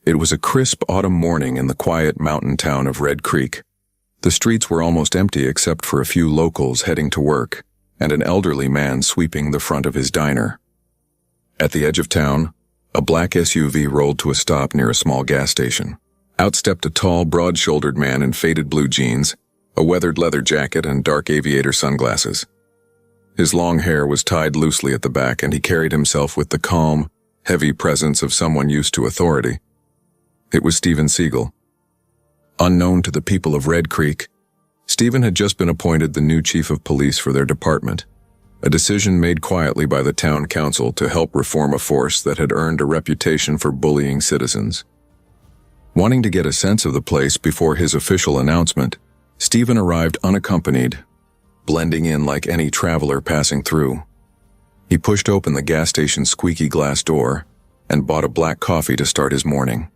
It was a crisp autumn morning in the quiet mountain town of Red Creek. The streets were almost empty except for a few locals heading to work and an elderly man sweeping the front of his diner. At the edge of town, a black SUV rolled to a stop near a small gas station. Out stepped a tall, broad-shouldered man in faded blue jeans, a weathered leather jacket, and dark aviator sunglasses. His long hair was tied loosely at the back, and he carried himself with the calm, heavy presence of someone used to authority. It was Seagal. Unknown to the people of Red Creek, Stephen had just been appointed the new chief of police for their department, a decision made quietly by the town council to help reform a force that had earned a reputation for bullying citizens. Wanting to get a sense of the place before his official announcement, Stephen arrived unaccompanied, blending in like any traveler passing through. He pushed open the gas station's squeaky glass door and bought a black coffee to start his morning.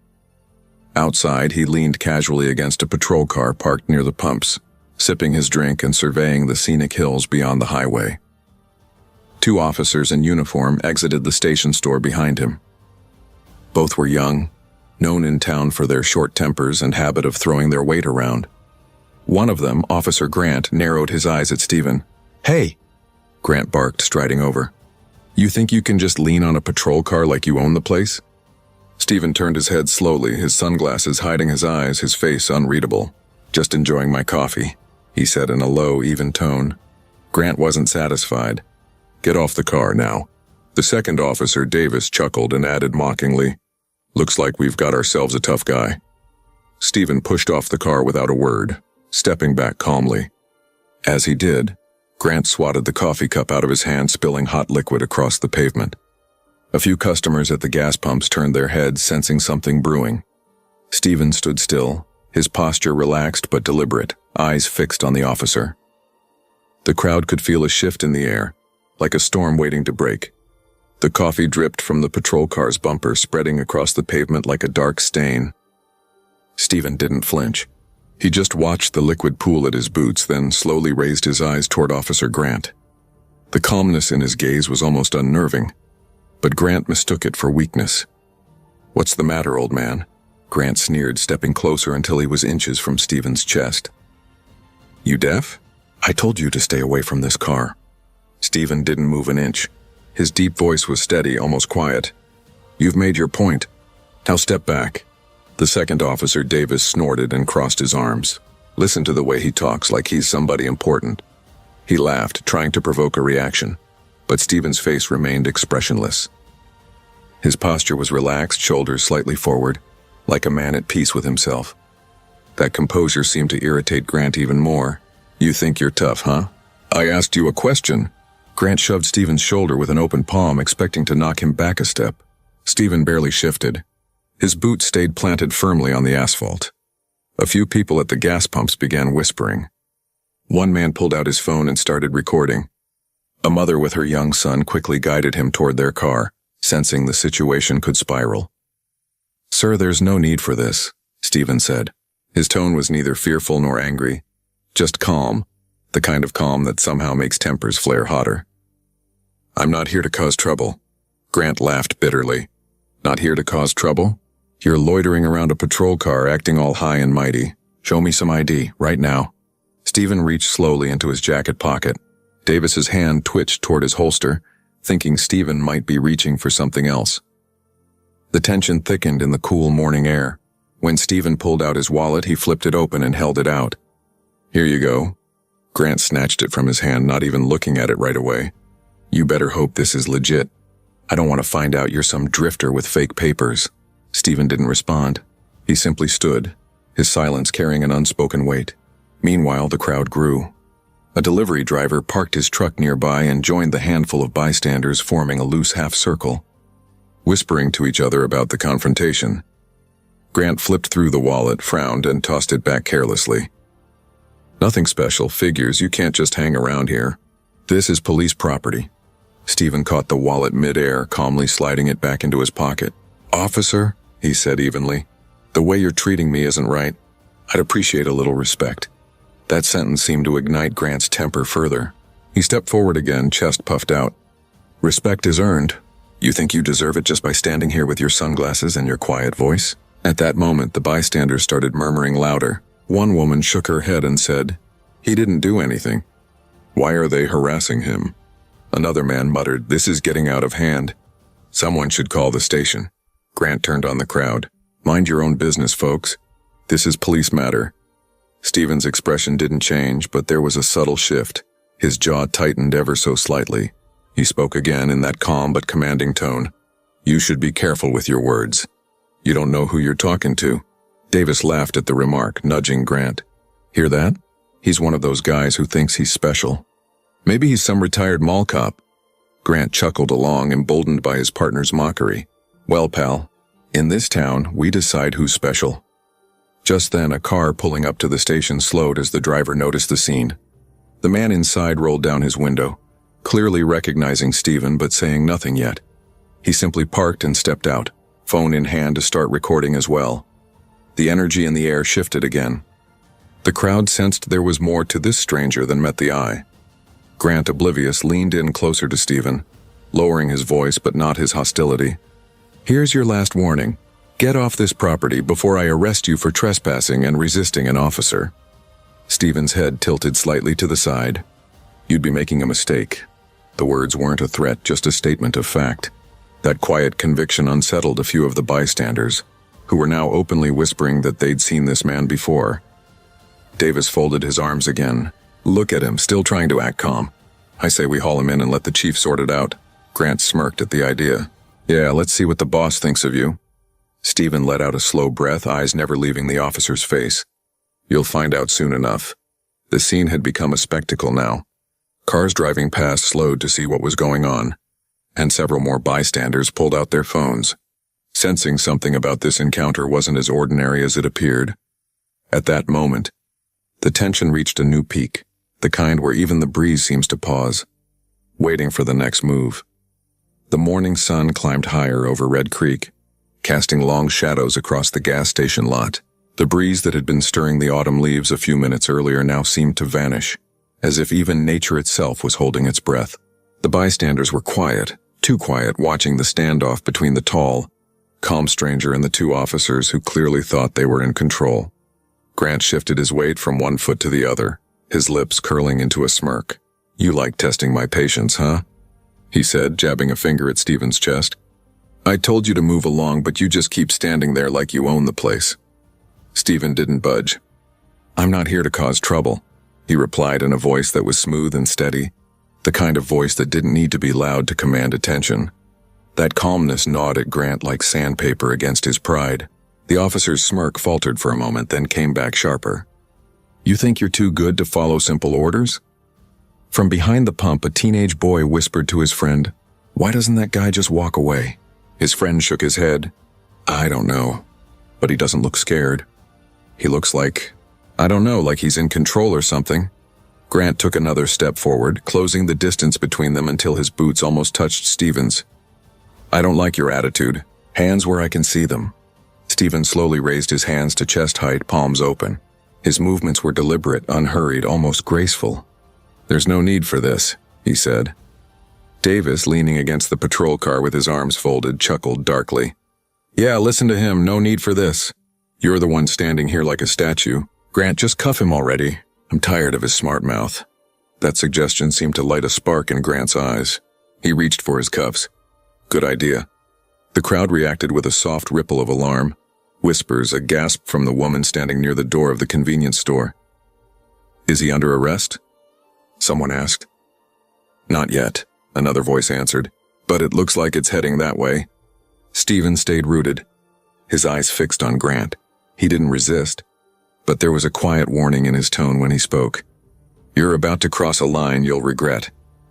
Outside, he leaned casually against a patrol car parked near the pumps, sipping his drink and surveying the scenic hills beyond the highway. Two officers in uniform exited the station store behind him. Both were young, known in town for their short tempers and habit of throwing their weight around. One of them, Officer Grant, narrowed his eyes at Stephen. "Hey!" Grant barked, striding over. "You think you can just lean on a patrol car like you own the place?" Stephen turned his head slowly, his sunglasses hiding his eyes, his face unreadable. "Just enjoying my coffee," he said in a low, even tone. Grant wasn't satisfied. "Get off the car now." The second officer, Davis, chuckled and added mockingly, "Looks like we've got ourselves a tough guy." Stephen pushed off the car without a word, stepping back calmly. As he did, Grant swatted the coffee cup out of his hand, spilling hot liquid across the pavement. A few customers at the gas pumps turned their heads, sensing something brewing. Stephen stood still, his posture relaxed but deliberate, eyes fixed on the officer. The crowd could feel a shift in the air, like a storm waiting to break. The coffee dripped from the patrol car's bumper, spreading across the pavement like a dark stain. Stephen didn't flinch. He just watched the liquid pool at his boots, then slowly raised his eyes toward Officer Grant. The calmness in his gaze was almost unnerving, but Grant mistook it for weakness. "What's the matter, old man?" Grant sneered, stepping closer until he was inches from Stephen's chest. "You deaf? I told you to stay away from this car." Stephen didn't move an inch. His deep voice was steady, almost quiet. "You've made your point. Now step back." The second officer, Davis, snorted and crossed his arms. "Listen to the way he talks, like he's somebody important." He laughed, trying to provoke a reaction, but Stephen's face remained expressionless. His posture was relaxed, shoulders slightly forward, like a man at peace with himself. That composure seemed to irritate Grant even more. "You think you're tough, huh? I asked you a question." Grant shoved Stephen's shoulder with an open palm, expecting to knock him back a step. Stephen barely shifted. His boot stayed planted firmly on the asphalt. A few people at the gas pumps began whispering. One man pulled out his phone and started recording. A mother with her young son quickly guided him toward their car, sensing the situation could spiral. "Sir, there's no need for this," Stephen said. His tone was neither fearful nor angry, just calm, the kind of calm that somehow makes tempers flare hotter. "I'm not here to cause trouble." Grant laughed bitterly. "Not here to cause trouble? You're loitering around a patrol car, acting all high and mighty. Show me some ID, right now." Stephen reached slowly into his jacket pocket. Davis's hand twitched toward his holster, thinking Stephen might be reaching for something else. The tension thickened in the cool morning air. When Stephen pulled out his wallet, he flipped it open and held it out. "Here you go." Grant snatched it from his hand, not even looking at it right away. "You better hope this is legit. I don't want to find out you're some drifter with fake papers." Stephen didn't respond. He simply stood, his silence carrying an unspoken weight. Meanwhile, the crowd grew. A delivery driver parked his truck nearby and joined the handful of bystanders, forming a loose half-circle, whispering to each other about the confrontation. Grant flipped through the wallet, frowned, and tossed it back carelessly. "Nothing special, figures, you can't just hang around here. This is police property." Stephen caught the wallet mid-air, calmly sliding it back into his pocket. "Officer," he said evenly, "the way you're treating me isn't right. I'd appreciate a little respect." That sentence seemed to ignite Grant's temper further. He stepped forward again, chest puffed out. "Respect is earned. You think you deserve it just by standing here with your sunglasses and your quiet voice?" At that moment, the bystanders started murmuring louder. One woman shook her head and said, "He didn't do anything. Why are they harassing him?" Another man muttered, "This is getting out of hand. Someone should call the station." Grant turned on the crowd. "Mind your own business, folks. This is police matter." Stephen's expression didn't change, but there was a subtle shift. His jaw tightened ever so slightly. He spoke again in that calm but commanding tone. "You should be careful with your words. You don't know who you're talking to." Davis laughed at the remark, nudging Grant. "Hear that? He's one of those guys who thinks he's special. Maybe he's some retired mall cop." Grant chuckled along, emboldened by his partner's mockery. "Well, pal, in this town, we decide who's special." Just then, a car pulling up to the station slowed as the driver noticed the scene. The man inside rolled down his window, clearly recognizing Stephen but saying nothing yet. He simply parked and stepped out, phone in hand to start recording as well. The energy in the air shifted again. The crowd sensed there was more to this stranger than met the eye. Grant, oblivious, leaned in closer to Stephen, lowering his voice but not his hostility. "Here's your last warning. Get off this property before I arrest you for trespassing and resisting an officer." Stephen's head tilted slightly to the side. "You'd be making a mistake." The words weren't a threat, just a statement of fact. That quiet conviction unsettled a few of the bystanders, who were now openly whispering that they'd seen this man before. Davis folded his arms again. "Look at him, still trying to act calm. I say we haul him in and let the chief sort it out." Grant smirked at the idea. "Yeah, let's see what the boss thinks of you." Stephen let out a slow breath, eyes never leaving the officer's face. "You'll find out soon enough." The scene had become a spectacle now. Cars driving past slowed to see what was going on, and several more bystanders pulled out their phones, sensing something about this encounter wasn't as ordinary as it appeared. At that moment, the tension reached a new peak, the kind where even the breeze seems to pause, waiting for the next move. The morning sun climbed higher over Red Creek, casting long shadows across the gas station lot. The breeze that had been stirring the autumn leaves a few minutes earlier now seemed to vanish, as if even nature itself was holding its breath. The bystanders were quiet, too quiet, watching the standoff between the tall, calm stranger and the two officers who clearly thought they were in control. Grant shifted his weight from one foot to the other, his lips curling into a smirk. "You like testing my patience, huh?" he said, jabbing a finger at Stephen's chest. "I told you to move along, but you just keep standing there like you own the place." Stephen didn't budge. "I'm not here to cause trouble," he replied in a voice that was smooth and steady, the kind of voice that didn't need to be loud to command attention. That calmness gnawed at Grant like sandpaper against his pride. The officer's smirk faltered for a moment, then came back sharper. "You think you're too good to follow simple orders?" From behind the pump, a teenage boy whispered to his friend, "Why doesn't that guy just walk away?" His friend shook his head. "I don't know, but he doesn't look scared. He looks like, I don't know, like he's in control or something." Grant took another step forward, closing the distance between them until his boots almost touched Stephen's. "I don't like your attitude. Hands where I can see them." Stephen slowly raised his hands to chest height, palms open. His movements were deliberate, unhurried, almost graceful. "There's no need for this," he said. Davis, leaning against the patrol car with his arms folded, chuckled darkly. "Yeah, listen to him, no need for this. You're the one standing here like a statue. Grant, just cuff him already. I'm tired of his smart mouth." That suggestion seemed to light a spark in Grant's eyes. He reached for his cuffs. "Good idea." The crowd reacted with a soft ripple of alarm. Whispers, a gasp from the woman standing near the door of the convenience store. "Is he under arrest?" someone asked. "Not yet," another voice answered, "but it looks like it's heading that way." Stephen stayed rooted, his eyes fixed on Grant. He didn't resist, but there was a quiet warning in his tone when he spoke. "You're about to cross a line you'll regret."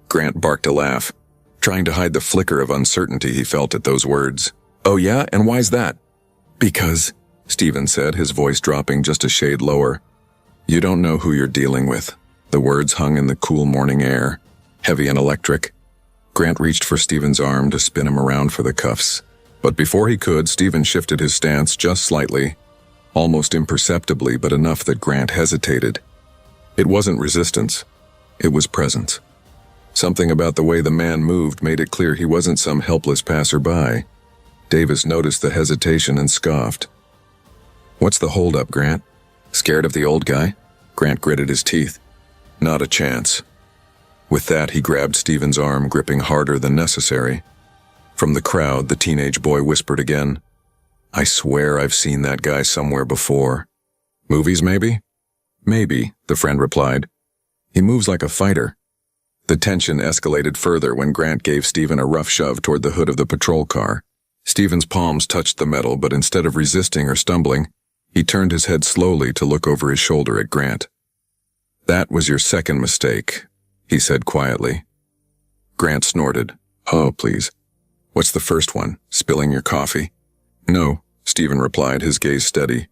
Grant barked a laugh, trying to hide the flicker of uncertainty he felt at those words. "Oh yeah, and why's that?" "Because," Stephen said, his voice dropping just a shade lower, "you don't know who you're dealing with." The words hung in the cool morning air, heavy and electric. Grant reached for Stephen's arm to spin him around for the cuffs. But before he could, Stephen shifted his stance just slightly, almost imperceptibly, but enough that Grant hesitated. It wasn't resistance. It was presence. Something about the way the man moved made it clear he wasn't some helpless passerby. Davis noticed the hesitation and scoffed. What's the holdup, Grant? Scared of the old guy? Grant gritted his teeth. Not a chance. With that, he grabbed Stephen's arm, gripping harder than necessary. From the crowd, the teenage boy whispered again, I swear I've seen that guy somewhere before. Movies, maybe? Maybe, the friend replied. He moves like a fighter. The tension escalated further when Grant gave Stephen a rough shove toward the hood of the patrol car. Stephen's palms touched the metal, but instead of resisting or stumbling, he turned his head slowly to look over his shoulder at Grant. That was your second mistake, he said quietly. Grant snorted. Oh, please. What's the first one? Spilling your coffee? No, Stephen replied, his gaze steady.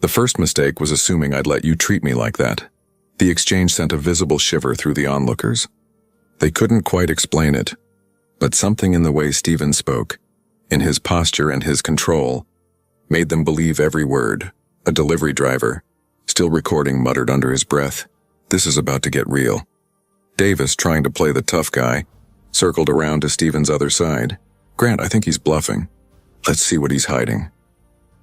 The first mistake was assuming I'd let you treat me like that. The exchange sent a visible shiver through the onlookers. They couldn't quite explain it, but something in the way Stephen spoke, in his posture and his control, made them believe every word. A delivery driver, still recording, muttered under his breath, This is about to get real. Davis, trying to play the tough guy, circled around to Stephen's other side. Grant, I think he's bluffing. Let's see what he's hiding.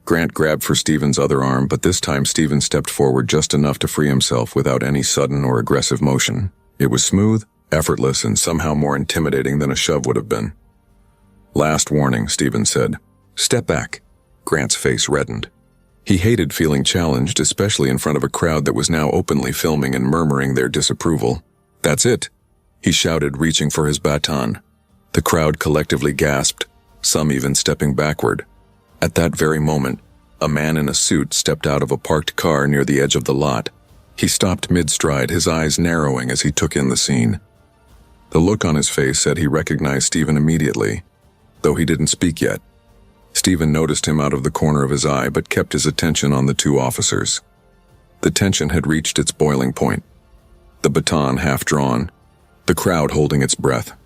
Grant grabbed for Stephen's other arm, but this time Stephen stepped forward just enough to free himself without any sudden or aggressive motion. It was smooth, effortless, and somehow more intimidating than a shove would have been. Last warning, Stephen said. Step back. Grant's face reddened. He hated feeling challenged, especially in front of a crowd that was now openly filming and murmuring their disapproval. That's it, he shouted, reaching for his baton. The crowd collectively gasped, some even stepping backward. At that very moment, a man in a suit stepped out of a parked car near the edge of the lot. He stopped mid-stride, his eyes narrowing as he took in the scene. The look on his face said he recognized Stephen immediately, though he didn't speak yet. Stephen noticed him out of the corner of his eye, but kept his attention on the two officers. The tension had reached its boiling point. The baton half drawn, the crowd holding its breath,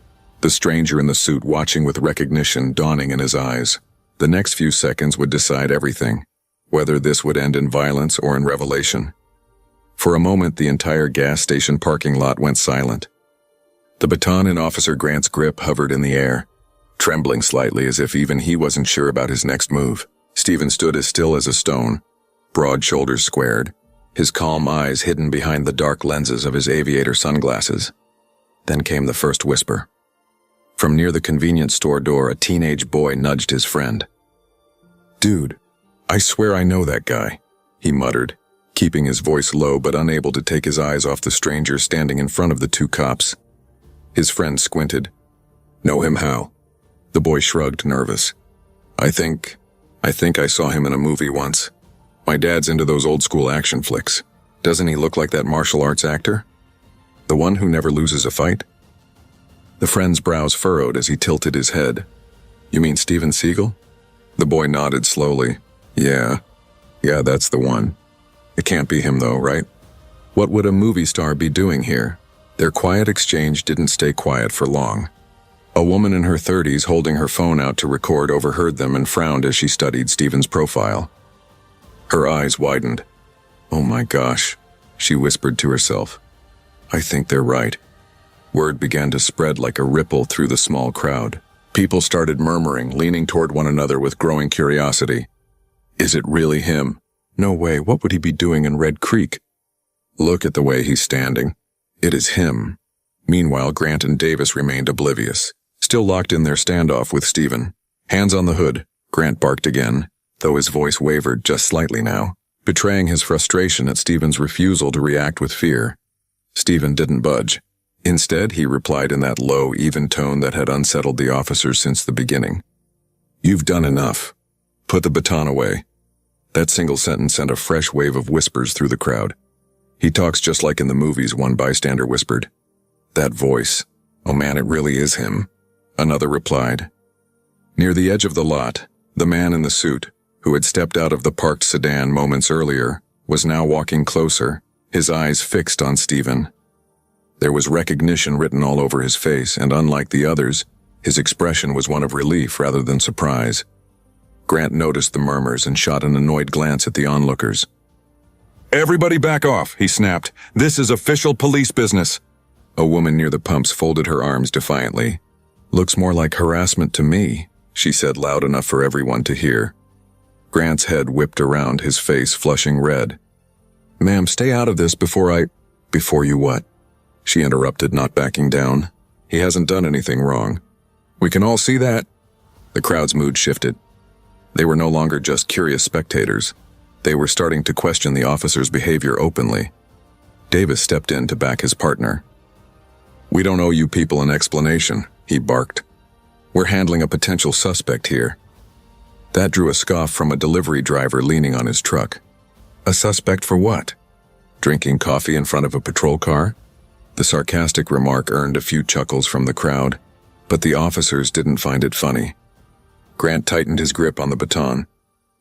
the stranger in the suit watching with recognition dawning in his eyes. The next few seconds would decide everything, whether this would end in violence or in revelation. For a moment, the entire gas station parking lot went silent. The baton in Officer Grant's grip hovered in the air, trembling slightly as if even he wasn't sure about his next move. Stephen stood as still as a stone, broad shoulders squared, his calm eyes hidden behind the dark lenses of his aviator sunglasses. Then came the first whisper. From near the convenience store door, a teenage boy nudged his friend. Dude, I swear I know that guy, he muttered, keeping his voice low but unable to take his eyes off the stranger standing in front of the two cops. His friend squinted. Know him how? The boy shrugged, nervous. I think I saw him in a movie once. My dad's into those old-school action flicks. Doesn't he look like that martial arts actor? The one who never loses a fight? The friend's brows furrowed as he tilted his head. You mean Steven Seagal? The boy nodded slowly. Yeah, that's the one. It can't be him though, right? What would a movie star be doing here? Their quiet exchange didn't stay quiet for long. A woman in her 30s holding her phone out to record overheard them and frowned as she studied Stephen's profile. Her eyes widened. Oh my gosh, she whispered to herself. I think they're right. Word began to spread like a ripple through the small crowd. People started murmuring, leaning toward one another with growing curiosity. Is it really him? No way, what would he be doing in Red Creek? Look at the way he's standing. It is him. Meanwhile, Grant and Davis remained oblivious, still locked in their standoff with Stephen. Hands on the hood, Grant barked again, though his voice wavered just slightly now, betraying his frustration at Stephen's refusal to react with fear. Stephen didn't budge. Instead, he replied in that low, even tone that had unsettled the officers since the beginning. You've done enough. Put the baton away. That single sentence sent a fresh wave of whispers through the crowd. He talks just like in the movies, one bystander whispered. That voice. Oh man, it really is him. Another replied. Near the edge of the lot, the man in the suit, who had stepped out of the parked sedan moments earlier, was now walking closer, his eyes fixed on Stephen. There was recognition written all over his face, and unlike the others, his expression was one of relief rather than surprise. Grant noticed the murmurs and shot an annoyed glance at the onlookers. Everybody back off, he snapped. This is official police business. A woman near the pumps folded her arms defiantly. Looks more like harassment to me, she said loud enough for everyone to hear. Grant's head whipped around, his face flushing red. "Ma'am, stay out of this Before you what?" She interrupted, not backing down. "He hasn't done anything wrong. We can all see that." The crowd's mood shifted. They were no longer just curious spectators. They were starting to question the officer's behavior openly. Davis stepped in to back his partner. "We don't owe you people an explanation," he barked. "We're handling a potential suspect here." That drew a scoff from a delivery driver leaning on his truck. "A suspect for what? Drinking coffee in front of a patrol car?" The sarcastic remark earned a few chuckles from the crowd, but the officers didn't find it funny. Grant tightened his grip on the baton.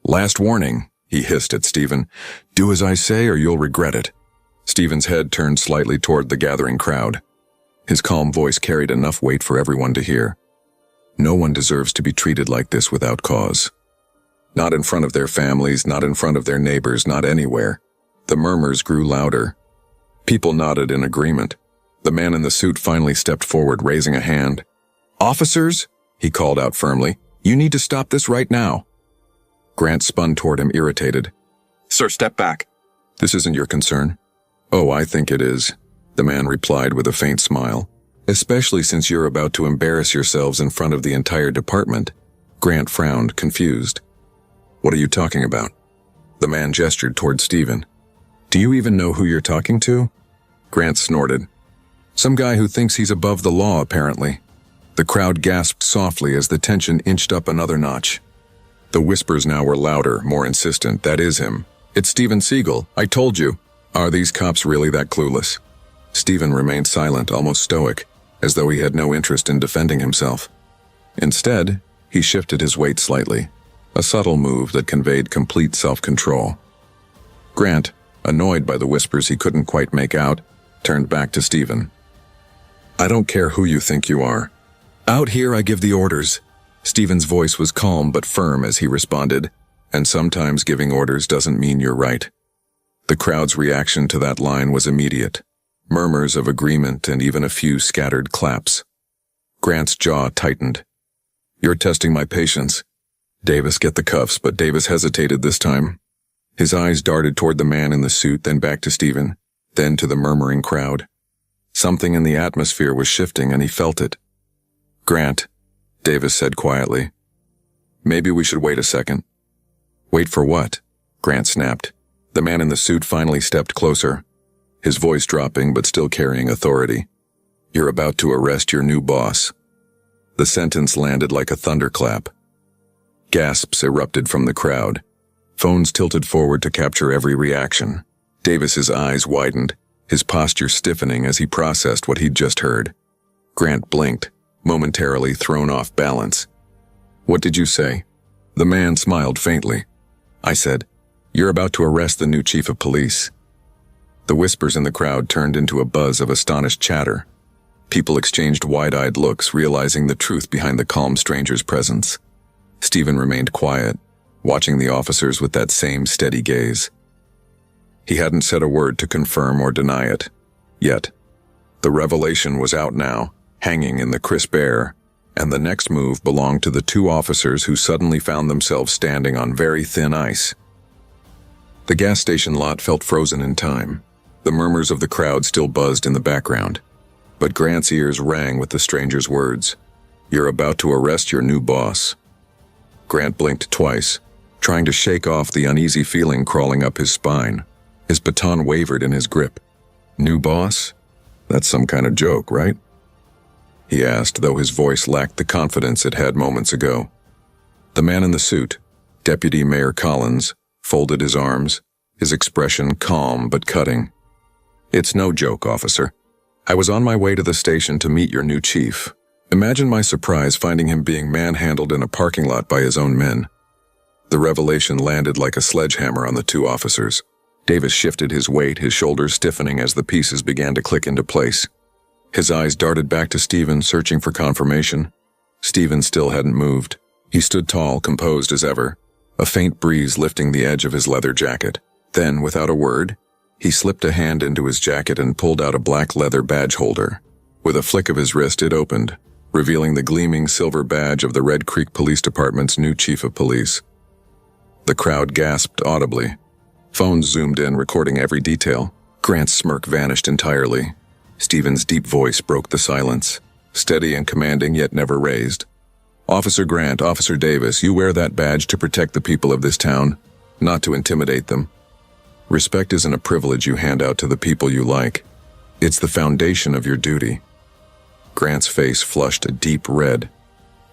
"Last warning," he hissed at Stephen. "Do as I say or you'll regret it." Stephen's head turned slightly toward the gathering crowd. His calm voice carried enough weight for everyone to hear. "No one deserves to be treated like this without cause. Not in front of their families, not in front of their neighbors, not anywhere." The murmurs grew louder. People nodded in agreement. The man in the suit finally stepped forward, raising a hand. "Officers," he called out firmly, "you need to stop this right now." Grant spun toward him, irritated. "Sir, step back." "This isn't your concern." "Oh, I think it is," the man replied with a faint smile. "Especially since you're about to embarrass yourselves in front of the entire department." Grant frowned, confused. "What are you talking about?" The man gestured toward Stephen. "Do you even know who you're talking to?" Grant snorted. "Some guy who thinks he's above the law, apparently." The crowd gasped softly as the tension inched up another notch. The whispers now were louder, more insistent. "That is him. It's Steven Seagal. I told you." "Are these cops really that clueless?" Stephen remained silent, almost stoic, as though he had no interest in defending himself. Instead, he shifted his weight slightly, a subtle move that conveyed complete self-control. Grant, annoyed by the whispers he couldn't quite make out, turned back to Stephen. "I don't care who you think you are. Out here I give the orders." Stephen's voice was calm but firm as he responded, "And sometimes giving orders doesn't mean you're right." The crowd's reaction to that line was immediate. Murmurs of agreement and even a few scattered claps. Grant's jaw tightened. "You're testing my patience." "Davis, get the cuffs," but Davis hesitated this time. His eyes darted toward the man in the suit, then back to Stephen, then to the murmuring crowd. Something in the atmosphere was shifting, and he felt it. "Grant," Davis said quietly, "maybe we should wait a second." "Wait for what?" Grant snapped. The man in the suit finally stepped closer, his voice dropping but still carrying authority. "You're about to arrest your new boss." The sentence landed like a thunderclap. Gasps erupted from the crowd. Phones tilted forward to capture every reaction. Davis's eyes widened, his posture stiffening as he processed what he'd just heard. Grant blinked, momentarily thrown off balance. "What did you say?" The man smiled faintly. "I said, you're about to arrest the new chief of police." The whispers in the crowd turned into a buzz of astonished chatter. People exchanged wide-eyed looks, realizing the truth behind the calm stranger's presence. Stephen remained quiet, watching the officers with that same steady gaze. He hadn't said a word to confirm or deny it. Yet, the revelation was out now, hanging in the crisp air, and the next move belonged to the two officers who suddenly found themselves standing on very thin ice. The gas station lot felt frozen in time. The murmurs of the crowd still buzzed in the background, but Grant's ears rang with the stranger's words. "You're about to arrest your new boss." Grant blinked twice, trying to shake off the uneasy feeling crawling up his spine. His baton wavered in his grip. "New boss? That's some kind of joke, right?" he asked, though his voice lacked the confidence it had moments ago. The man in the suit, Deputy Mayor Collins, folded his arms, his expression calm but cutting. "It's no joke, officer. I was on my way to the station to meet your new chief. Imagine my surprise finding him being manhandled in a parking lot by his own men." The revelation landed like a sledgehammer on the two officers. Davis shifted his weight, his shoulders stiffening as the pieces began to click into place. His eyes darted back to Stephen, searching for confirmation. Stephen still hadn't moved. He stood tall, composed as ever, a faint breeze lifting the edge of his leather jacket. Then, without a word, he slipped a hand into his jacket and pulled out a black leather badge holder. With a flick of his wrist, it opened, revealing the gleaming silver badge of the Red Creek Police Department's new chief of police. The crowd gasped audibly. Phones zoomed in, recording every detail. Grant's smirk vanished entirely. Stephen's deep voice broke the silence, steady and commanding yet never raised. "Officer Grant, Officer Davis, you wear that badge to protect the people of this town, not to intimidate them. Respect isn't a privilege you hand out to the people you like. It's the foundation of your duty." Grant's face flushed a deep red.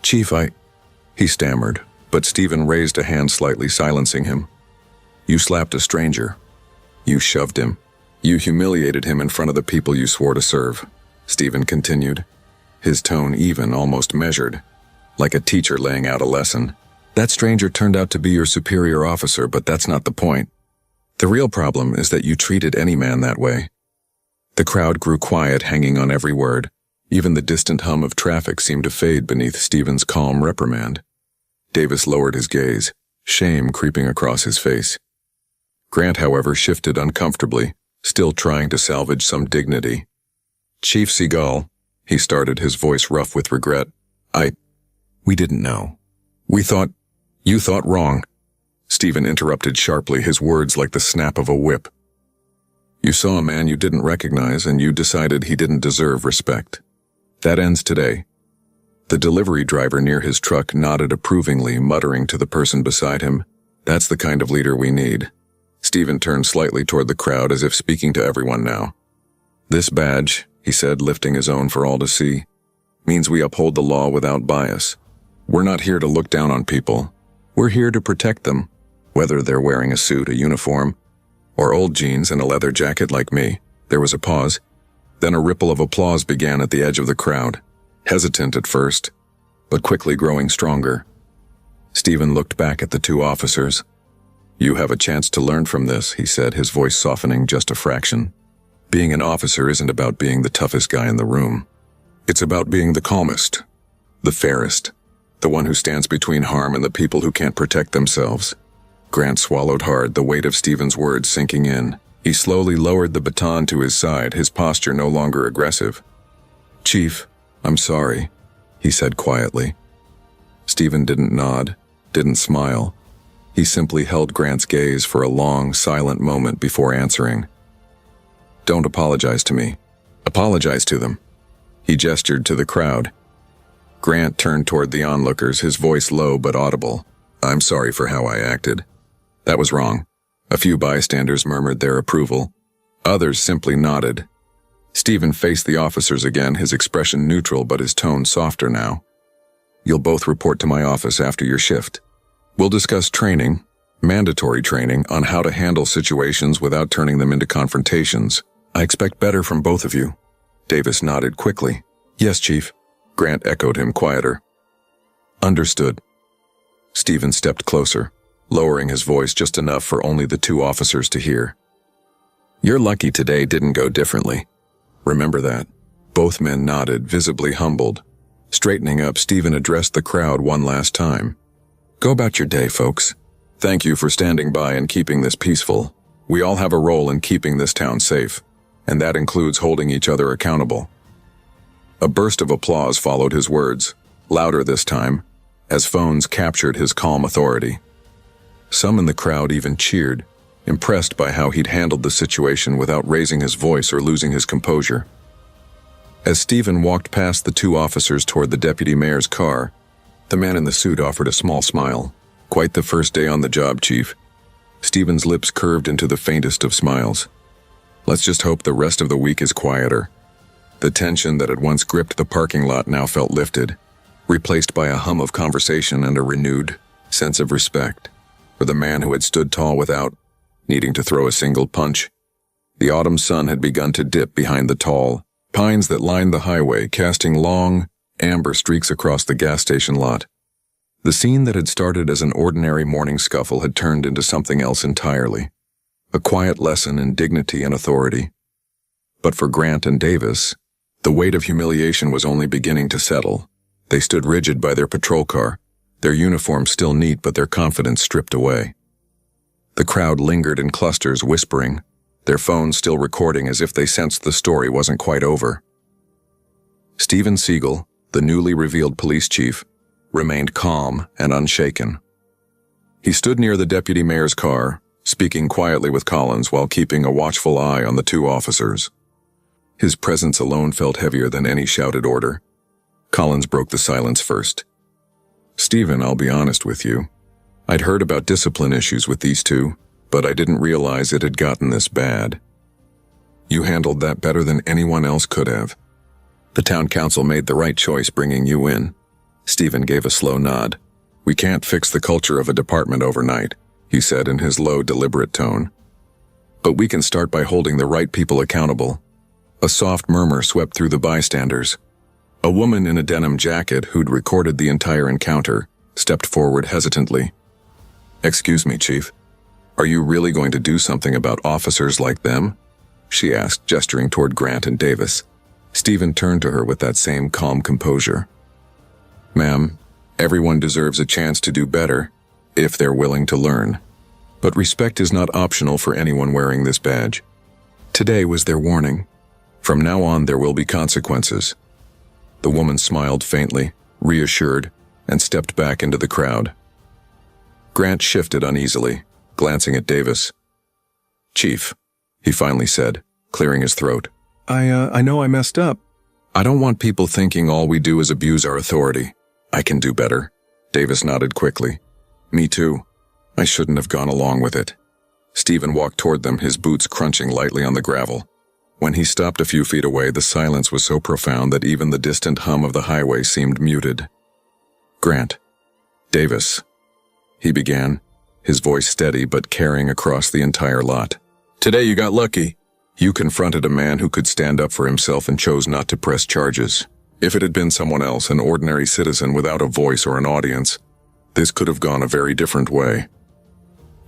"Chief, he stammered, but Stephen raised a hand slightly, silencing him. "You slapped a stranger. You shoved him. You humiliated him in front of the people you swore to serve," Stephen continued, his tone even, almost measured, like a teacher laying out a lesson. "That stranger turned out to be your superior officer, but that's not the point. The real problem is that you treated any man that way." The crowd grew quiet, hanging on every word. Even the distant hum of traffic seemed to fade beneath Stephen's calm reprimand. Davis lowered his gaze, shame creeping across his face. Grant, however, shifted uncomfortably, still trying to salvage some dignity. "Chief Seagal," he started, his voice rough with regret. We didn't know. You thought wrong." Stephen interrupted sharply, his words like the snap of a whip. "You saw a man you didn't recognize and you decided he didn't deserve respect. That ends today." The delivery driver near his truck nodded approvingly, muttering to the person beside him, "That's the kind of leader we need." Stephen turned slightly toward the crowd as if speaking to everyone now. "This badge," he said, lifting his own for all to see, "means we uphold the law without bias. We're not here to look down on people. We're here to protect them, whether they're wearing a suit, a uniform, or old jeans and a leather jacket like me." There was a pause. Then a ripple of applause began at the edge of the crowd, hesitant at first, but quickly growing stronger. Stephen looked back at the two officers. "You have a chance to learn from this," he said, his voice softening just a fraction. "Being an officer isn't about being the toughest guy in the room. It's about being the calmest, the fairest, the one who stands between harm and the people who can't protect themselves." Grant swallowed hard, the weight of Stephen's words sinking in. He slowly lowered the baton to his side, his posture no longer aggressive. "Chief, I'm sorry," he said quietly. Stephen didn't nod, didn't smile. He simply held Grant's gaze for a long, silent moment before answering. "Don't apologize to me. Apologize to them." He gestured to the crowd. Grant turned toward the onlookers, his voice low but audible. "I'm sorry for how I acted. That was wrong." A few bystanders murmured their approval. Others simply nodded. Stephen faced the officers again, his expression neutral but his tone softer now. "You'll both report to my office after your shift. We'll discuss training, mandatory training, on how to handle situations without turning them into confrontations. I expect better from both of you." Davis nodded quickly. "Yes, Chief." Grant echoed him, quieter. "Understood." Stephen stepped closer, lowering his voice just enough for only the two officers to hear. "You're lucky today didn't go differently. Remember that." Both men nodded, visibly humbled. Straightening up, Stephen addressed the crowd one last time. "Go about your day, folks. Thank you for standing by and keeping this peaceful. We all have a role in keeping this town safe, and that includes holding each other accountable." A burst of applause followed his words, louder this time, as phones captured his calm authority. Some in the crowd even cheered, impressed by how he'd handled the situation without raising his voice or losing his composure. As Stephen walked past the two officers toward the deputy mayor's car, the man in the suit offered a small smile. "Quite the first day on the job, Chief." Stephen's lips curved into the faintest of smiles. "Let's just hope the rest of the week is quieter." The tension that had once gripped the parking lot now felt lifted, replaced by a hum of conversation and a renewed sense of respect for the man who had stood tall without needing to throw a single punch. The autumn sun had begun to dip behind the tall pines that lined the highway, casting long, amber streaks across the gas station lot. The scene that had started as an ordinary morning scuffle had turned into something else entirely, a quiet lesson in dignity and authority. But for Grant and Davis, the weight of humiliation was only beginning to settle. They stood rigid by their patrol car, their uniforms still neat but their confidence stripped away. The crowd lingered in clusters, whispering, their phones still recording as if they sensed the story wasn't quite over. Stephen Seagal, the newly revealed police chief, remained calm and unshaken. He stood near the deputy mayor's car, speaking quietly with Collins while keeping a watchful eye on the two officers. His presence alone felt heavier than any shouted order. Collins broke the silence first. "Stephen, I'll be honest with you. I'd heard about discipline issues with these two, but I didn't realize it had gotten this bad. You handled that better than anyone else could have. The town council made the right choice bringing you in." Stephen gave a slow nod. "We can't fix the culture of a department overnight," he said in his low, deliberate tone. "But we can start by holding the right people accountable." A soft murmur swept through the bystanders. A woman in a denim jacket who'd recorded the entire encounter stepped forward hesitantly. "Excuse me, Chief. Are you really going to do something about officers like them?" she asked, gesturing toward Grant and Davis. Stephen turned to her with that same calm composure. "Ma'am, everyone deserves a chance to do better, if they're willing to learn. But respect is not optional for anyone wearing this badge. Today was their warning. From now on, there will be consequences." The woman smiled faintly, reassured, and stepped back into the crowd. Grant shifted uneasily, glancing at Davis. "Chief," he finally said, clearing his throat. I know I messed up. I don't want people thinking all we do is abuse our authority. I can do better." Davis nodded quickly. "Me too. I shouldn't have gone along with it." Stephen walked toward them, his boots crunching lightly on the gravel. When he stopped a few feet away, the silence was so profound that even the distant hum of the highway seemed muted. "Grant. Davis," he began, his voice steady but carrying across the entire lot. "Today you got lucky. You confronted a man who could stand up for himself and chose not to press charges. If it had been someone else, an ordinary citizen without a voice or an audience, this could have gone a very different way.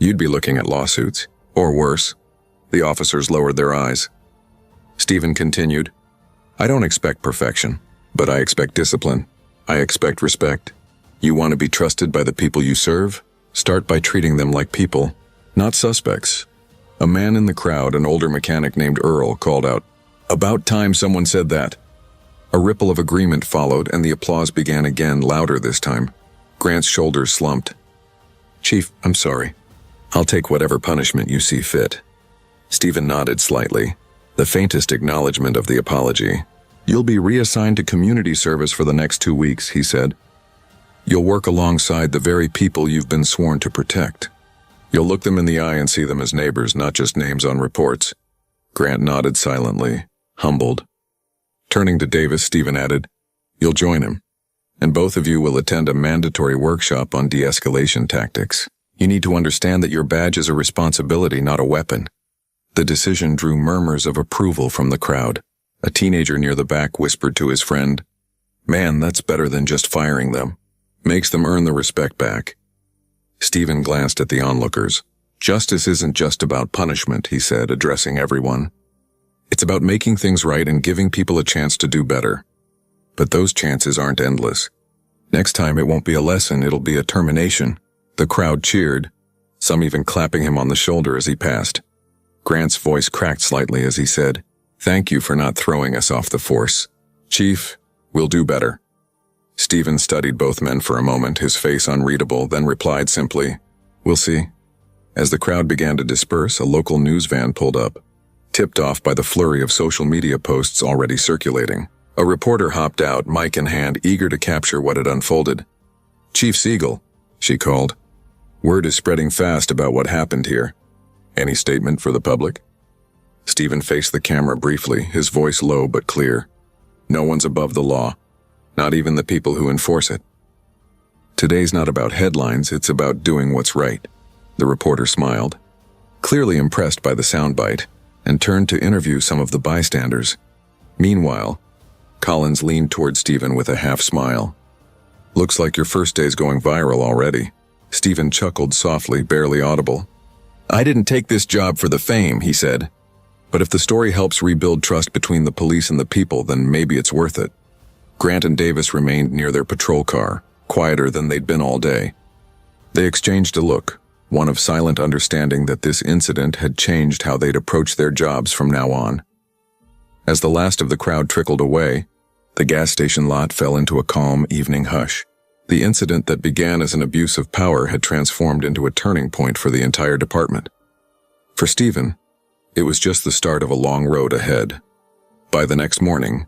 You'd be looking at lawsuits, or worse." The officers lowered their eyes. Stephen continued, "I don't expect perfection, but I expect discipline. I expect respect. You want to be trusted by the people you serve? Start by treating them like people, not suspects." A man in the crowd, an older mechanic named Earl, called out, "About time someone said that." A ripple of agreement followed, and the applause began again, louder this time. Grant's shoulders slumped. "Chief, I'm sorry. I'll take whatever punishment you see fit." Stephen nodded slightly, the faintest acknowledgement of the apology. "You'll be reassigned to community service for the next 2 weeks," he said. "You'll work alongside the very people you've been sworn to protect. You'll look them in the eye and see them as neighbors, not just names on reports." Grant nodded silently, humbled. Turning to Davis, Stephen added, "You'll join him, and both of you will attend a mandatory workshop on de-escalation tactics. You need to understand that your badge is a responsibility, not a weapon." The decision drew murmurs of approval from the crowd. A teenager near the back whispered to his friend, "Man, that's better than just firing them. Makes them earn the respect back." Stephen glanced at the onlookers. "Justice isn't just about punishment," he said, addressing everyone. "It's about making things right and giving people a chance to do better. But those chances aren't endless. Next time it won't be a lesson, it'll be a termination." The crowd cheered, some even clapping him on the shoulder as he passed. Grant's voice cracked slightly as he said, "Thank you for not throwing us off the force. Chief, we'll do better." Stephen studied both men for a moment, his face unreadable, then replied simply, "We'll see." As the crowd began to disperse, a local news van pulled up, tipped off by the flurry of social media posts already circulating. A reporter hopped out, mic in hand, eager to capture what had unfolded. "Chief Seagal," she called. "Word is spreading fast about what happened here. Any statement for the public?" Stephen faced the camera briefly, his voice low but clear. "No one's above the law. Not even the people who enforce it. Today's not about headlines, it's about doing what's right." The reporter smiled, clearly impressed by the soundbite, and turned to interview some of the bystanders. Meanwhile, Collins leaned toward Stephen with a half smile. "Looks like your first day's going viral already." Stephen chuckled softly, barely audible. "I didn't take this job for the fame," he said. "But if the story helps rebuild trust between the police and the people, then maybe it's worth it." Grant and Davis remained near their patrol car, quieter than they'd been all day. They exchanged a look, one of silent understanding that this incident had changed how they'd approach their jobs from now on. As the last of the crowd trickled away, the gas station lot fell into a calm evening hush. The incident that began as an abuse of power had transformed into a turning point for the entire department. For Stephen, it was just the start of a long road ahead. By the next morning,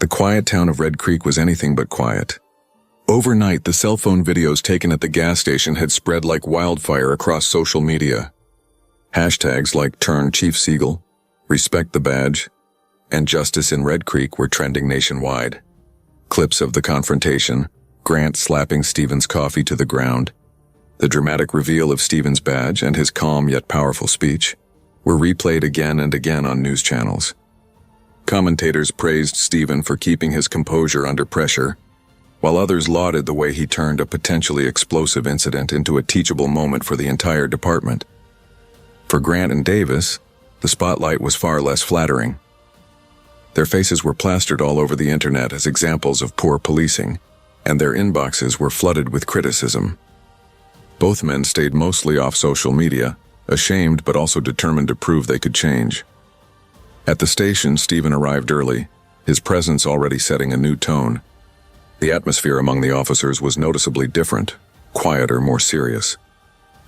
the quiet town of Red Creek was anything but quiet. Overnight, the cell phone videos taken at the gas station had spread like wildfire across social media. Hashtags like Turn Chief Seagal, Respect the Badge, and Justice in Red Creek were trending nationwide. Clips of the confrontation, Grant slapping Stephen's coffee to the ground, the dramatic reveal of Stephen's badge and his calm yet powerful speech, were replayed again and again on news channels. Commentators praised Stephen for keeping his composure under pressure, while others lauded the way he turned a potentially explosive incident into a teachable moment for the entire department. For Grant and Davis, the spotlight was far less flattering. Their faces were plastered all over the internet as examples of poor policing, and their inboxes were flooded with criticism. Both men stayed mostly off social media, ashamed but also determined to prove they could change. At the station, Stephen arrived early, his presence already setting a new tone. The atmosphere among the officers was noticeably different, quieter, more serious.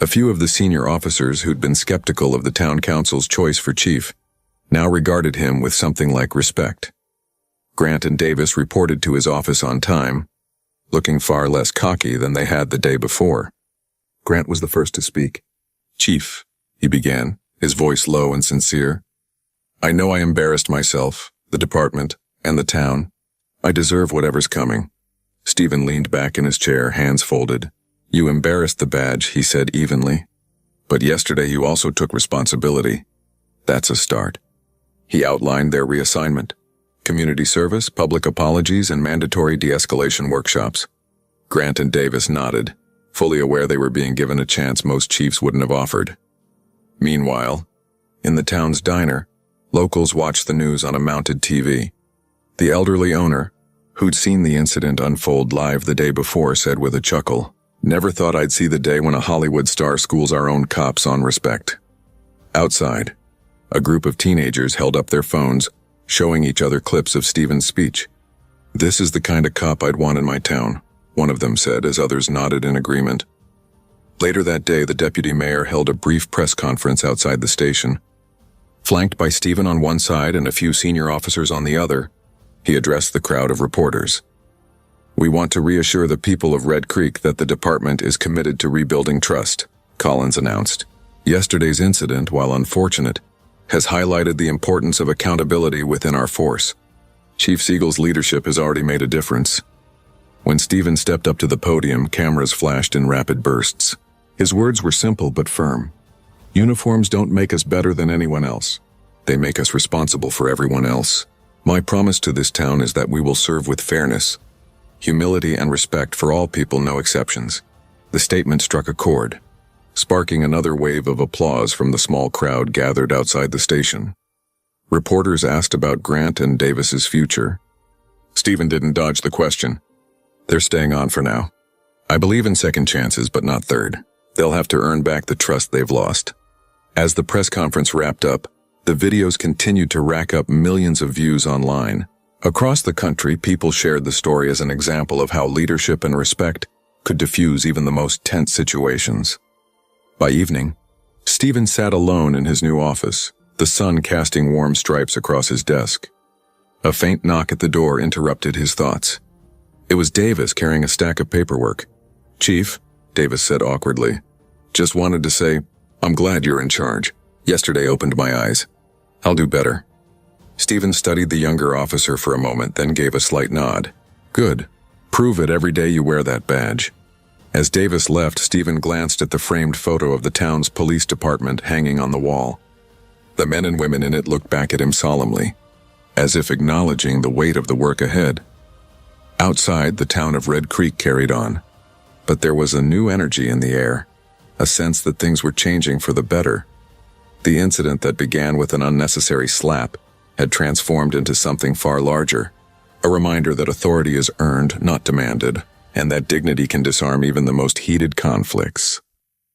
A few of the senior officers who'd been skeptical of the town council's choice for chief now regarded him with something like respect. Grant and Davis reported to his office on time, looking far less cocky than they had the day before. Grant was the first to speak. "Chief," he began, his voice low and sincere. "I know I embarrassed myself, the department, and the town. I deserve whatever's coming." Stephen leaned back in his chair, hands folded. "You embarrassed the badge," he said evenly. "But yesterday you also took responsibility. That's a start." He outlined their reassignment: community service, public apologies, and mandatory de-escalation workshops. Grant and Davis nodded, fully aware they were being given a chance most chiefs wouldn't have offered. Meanwhile, in the town's diner, locals watched the news on a mounted TV. The elderly owner, who'd seen the incident unfold live the day before, said with a chuckle, "Never thought I'd see the day when a Hollywood star schools our own cops on respect." Outside, a group of teenagers held up their phones, showing each other clips of Stephen's speech. "This is the kind of cop I'd want in my town," one of them said as others nodded in agreement. Later that day, the deputy mayor held a brief press conference outside the station. Flanked by Stephen on one side and a few senior officers on the other, he addressed the crowd of reporters. "We want to reassure the people of Red Creek that the department is committed to rebuilding trust," Collins announced. "Yesterday's incident, while unfortunate, has highlighted the importance of accountability within our force. Chief Seagal's leadership has already made a difference." When Stephen stepped up to the podium, cameras flashed in rapid bursts. His words were simple but firm. "Uniforms don't make us better than anyone else. They make us responsible for everyone else. My promise to this town is that we will serve with fairness, humility, and respect for all people, no exceptions." The statement struck a chord, sparking another wave of applause from the small crowd gathered outside the station. Reporters asked about Grant and Davis's future. Stephen didn't dodge the question. "They're staying on for now. I believe in second chances, but not third. They'll have to earn back the trust they've lost." As the press conference wrapped up, the videos continued to rack up millions of views online. Across the country, people shared the story as an example of how leadership and respect could diffuse even the most tense situations. By evening, Stephen sat alone in his new office, the sun casting warm stripes across his desk. A faint knock at the door interrupted his thoughts. It was Davis carrying a stack of paperwork. "Chief," Davis said awkwardly, "just wanted to say, I'm glad you're in charge. Yesterday opened my eyes. I'll do better." Stephen studied the younger officer for a moment, then gave a slight nod. "Good. Prove it every day you wear that badge." As Davis left, Stephen glanced at the framed photo of the town's police department hanging on the wall. The men and women in it looked back at him solemnly, as if acknowledging the weight of the work ahead. Outside, the town of Red Creek carried on, but there was a new energy in the air, a sense that things were changing for the better. The incident that began with an unnecessary slap had transformed into something far larger, a reminder that authority is earned, not demanded, and that dignity can disarm even the most heated conflicts.